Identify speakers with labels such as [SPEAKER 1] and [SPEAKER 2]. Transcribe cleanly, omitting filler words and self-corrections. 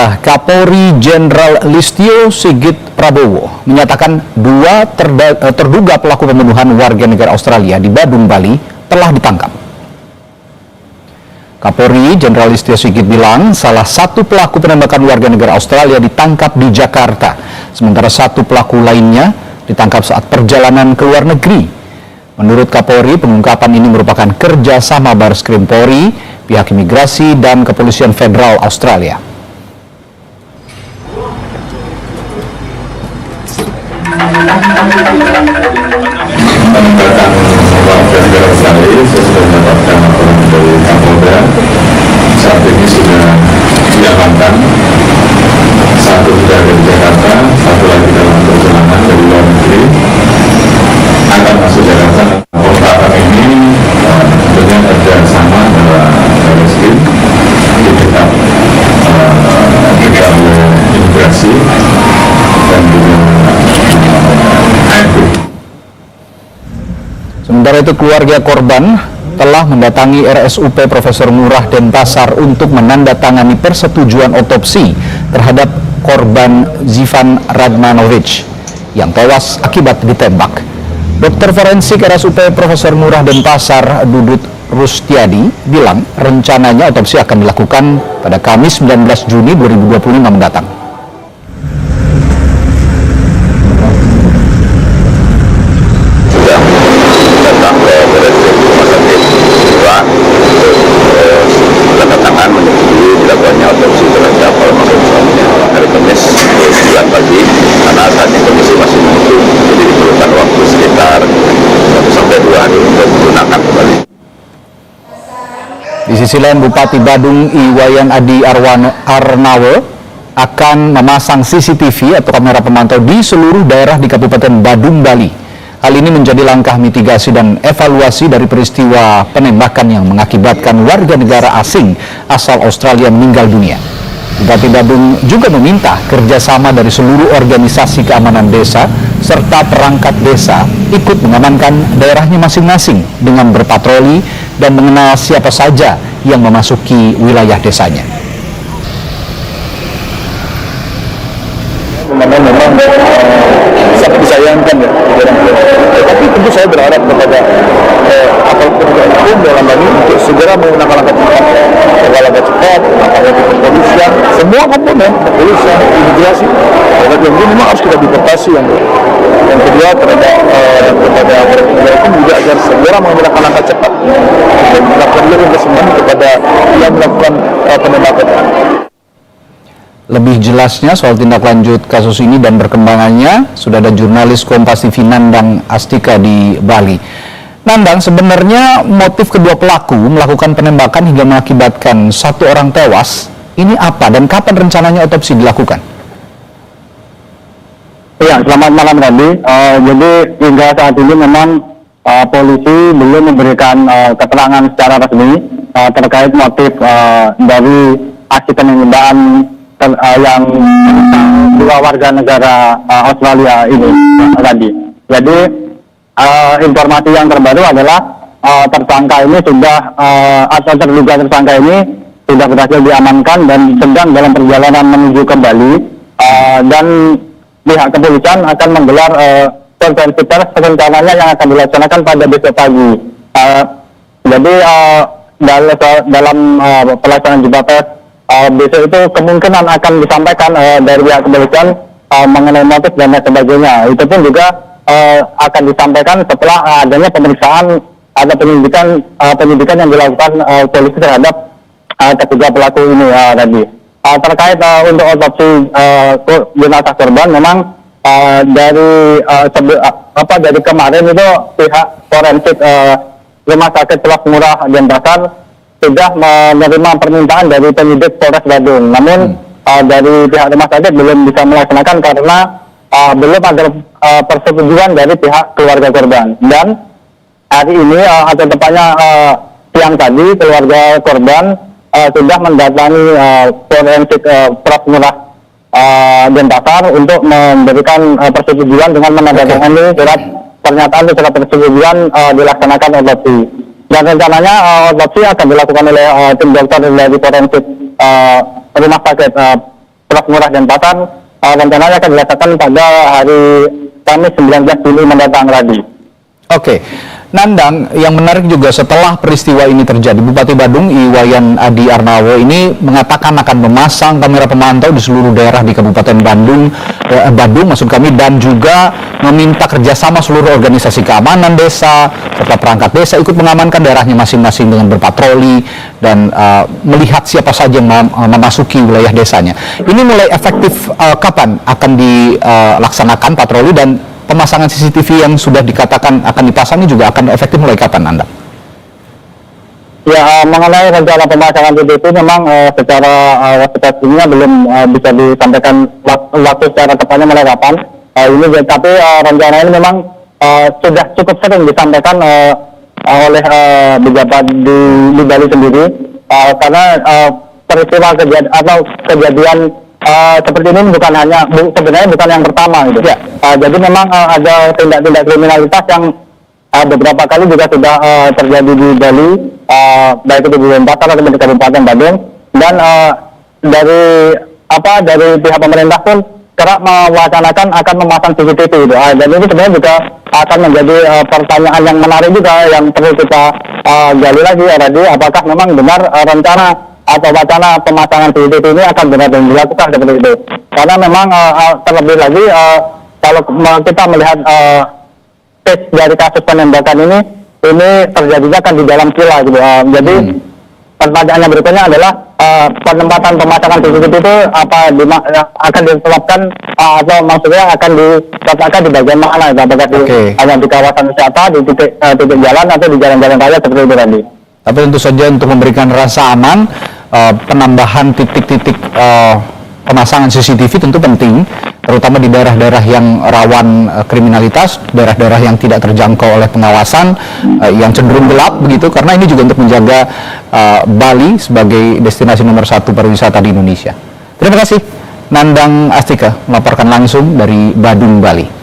[SPEAKER 1] Saudara, Kapolri Jenderal Listio Sigit Prabowo menyatakan dua terduga pelaku pembunuhan warga negara Australia di Badung, Bali telah ditangkap. Kapolri Jenderal Listio Sigit bilang salah satu pelaku penembakan warga negara Australia ditangkap di Jakarta, sementara satu pelaku lainnya ditangkap saat perjalanan ke luar negeri. Menurut Kapolri, pengungkapan ini merupakan kerjasama Bareskrim Polri, pihak imigrasi, dan Kepolisian Federal Australia.
[SPEAKER 2] Penembakan warga negara Australia sesuai mendapatkan laporan dari Kapolda, saat ini sudah diamankan. Satu sudah dari Jakarta, satu lagi dalam perjalanan dari luar negeri akan masuk Jakarta. Pengungkapan ini tentunya kerjasama antara Bareskrim di dekat imigrasi dan juga
[SPEAKER 1] Sementara itu, keluarga korban telah mendatangi RSUP Profesor Ngurah Denpasar untuk menandatangani persetujuan otopsi terhadap korban Zivan Radmanovic yang tewas akibat ditembak. Dokter forensik RSUP Profesor Ngurah Denpasar, Dudut Rustiadi, bilang rencananya otopsi akan dilakukan pada Kamis 19 Juni 2025 mendatang. Di sisi lain, Bupati Badung Iwayan Adi Arnawo akan memasang CCTV atau kamera pemantau di seluruh daerah di Kabupaten Badung, Bali. Hal ini menjadi langkah mitigasi dan evaluasi dari peristiwa penembakan yang mengakibatkan warga negara asing asal Australia meninggal dunia. Bupati Badung juga meminta kerjasama dari seluruh organisasi keamanan desa serta perangkat desa ikut mengamankan daerahnya masing-masing dengan berpatroli dan mengenal siapa saja yang memasuki wilayah desanya.
[SPEAKER 3] Memang sangat disayangkan ya, tapi tentu saya berharap kepada aparat penegak hukum dalam hal ini untuk segera menggunakan langkah cepat, langkah kepolisian, semua komponen kepolisian, imigrasi, dan ini memang harus kita deportasi yang kedua terhadap kepada aparat penegak hukum juga agar segera menggunakan langkah cepat dan melakukan investigasi kepada yang melakukan penembakan.
[SPEAKER 1] Lebih jelasnya soal tindak lanjut kasus ini dan perkembangannya, sudah ada jurnalis Kompas TV Nandang Astika di Bali. Nandang, sebenarnya motif kedua pelaku melakukan penembakan hingga mengakibatkan satu orang tewas, ini apa dan kapan rencananya otopsi dilakukan?
[SPEAKER 4] Ya, selamat malam Randy. Jadi hingga saat ini memang polisi belum memberikan keterangan secara resmi terkait motif dari aksi penembakan yang dua warga negara Australia ini tadi. Jadi informasi yang terbaru adalah tersangka ini sudah atau terduga tersangka ini sudah berhasil diamankan dan sedang dalam perjalanan menuju ke Bali, dan pihak kepolisian akan menggelar konferensi pers rencananya yang akan dilaksanakan pada besok pagi. Jadi dalam pelaksanaan jumpa pers besok itu kemungkinan akan disampaikan dari pihak kepolisian mengenai motif dan lain sebagainya. Itu pun juga akan disampaikan setelah adanya pemeriksaan atau penyidikan yang dilakukan polisi terhadap ketiga pelaku ini tadi. Terkait untuk otopsi jenazah korban, memang dari kemarin itu pihak forensik Rumah Sakit Prof. Ngurah Denpasar sudah menerima permintaan dari penyidik Polres Badung. Namun dari pihak rumah sakit belum bisa melaksanakan karena belum ada persetujuan dari pihak keluarga korban. Dan hari ini atau tepatnya siang tadi keluarga korban sudah mendatangi forensik Prof. Ngurah Denpasar untuk memberikan persetujuan dengan menandatangani surat pernyataan secara persetujuan dilaksanakan otopsi. Dan rencananya otopsi akan dilakukan oleh tim dokter dari forensik rumah sakit Pulau Ngurah dan Batam rencananya akan dilaksanakan pada hari Kamis 19 Juli mendatang, Radi.
[SPEAKER 1] Oke. Nandang, yang menarik juga setelah peristiwa ini terjadi, Bupati Badung Iwayan Adi Arnawo ini mengatakan akan memasang kamera pemantau di seluruh daerah di Kabupaten Badung maksud kami, dan juga meminta kerjasama seluruh organisasi keamanan desa serta perangkat desa ikut mengamankan daerahnya masing-masing dengan berpatroli dan melihat siapa saja yang memasuki wilayah desanya. Ini mulai efektif kapan akan dilaksanakan patroli, dan pemasangan CCTV yang sudah dikatakan akan dipasang ini juga akan efektif mulai kapan, Anda?
[SPEAKER 4] Ya, mengenai rencana pemasangan CCTV memang secara waspada belum bisa disampaikan waktu secara tepatnya mulai kapan. Tapi rencana ini memang sudah cukup sering disampaikan oleh pejabat di Bali sendiri, karena peristiwa kejadian seperti ini sebenarnya bukan yang pertama gitu. Ya. Jadi memang ada tindak-tindak kriminalitas yang beberapa kali juga sudah terjadi di Bali, baik itu di Denpasar atau di Kabupaten Badung, dan dari pihak pemerintah pun kerap mewacanakan akan memasang CCTV gitu. Dan ini sebenarnya juga akan menjadi pertanyaan yang menarik juga yang perlu kita gali lagi, Radi, apakah memang benar rencana atau wacana pemasangan CCTV ini akan benar-benar dilakukan seperti itu. Karena memang terlebih lagi kalau kita melihat case dari kasus penembakan ini terjadinya kan di dalam villa gitu. Jadi pertanyaannya berikutnya adalah penempatan pemasangan CCTV itu akan ditetapkan atau maksudnya akan diletakkan di bagian mana? Apakah hanya di kawasan wisata, di titik jalan, atau di jalan-jalan raya seperti itu, Randy?
[SPEAKER 1] Tapi tentu saja untuk memberikan rasa aman, penambahan titik-titik pemasangan CCTV tentu penting, terutama di daerah-daerah yang rawan kriminalitas, daerah-daerah yang tidak terjangkau oleh pengawasan, yang cenderung gelap begitu, karena ini juga untuk menjaga Bali sebagai destinasi nomor 1 pariwisata di Indonesia. Terima kasih, Nandang Astika melaporkan langsung dari Badung, Bali.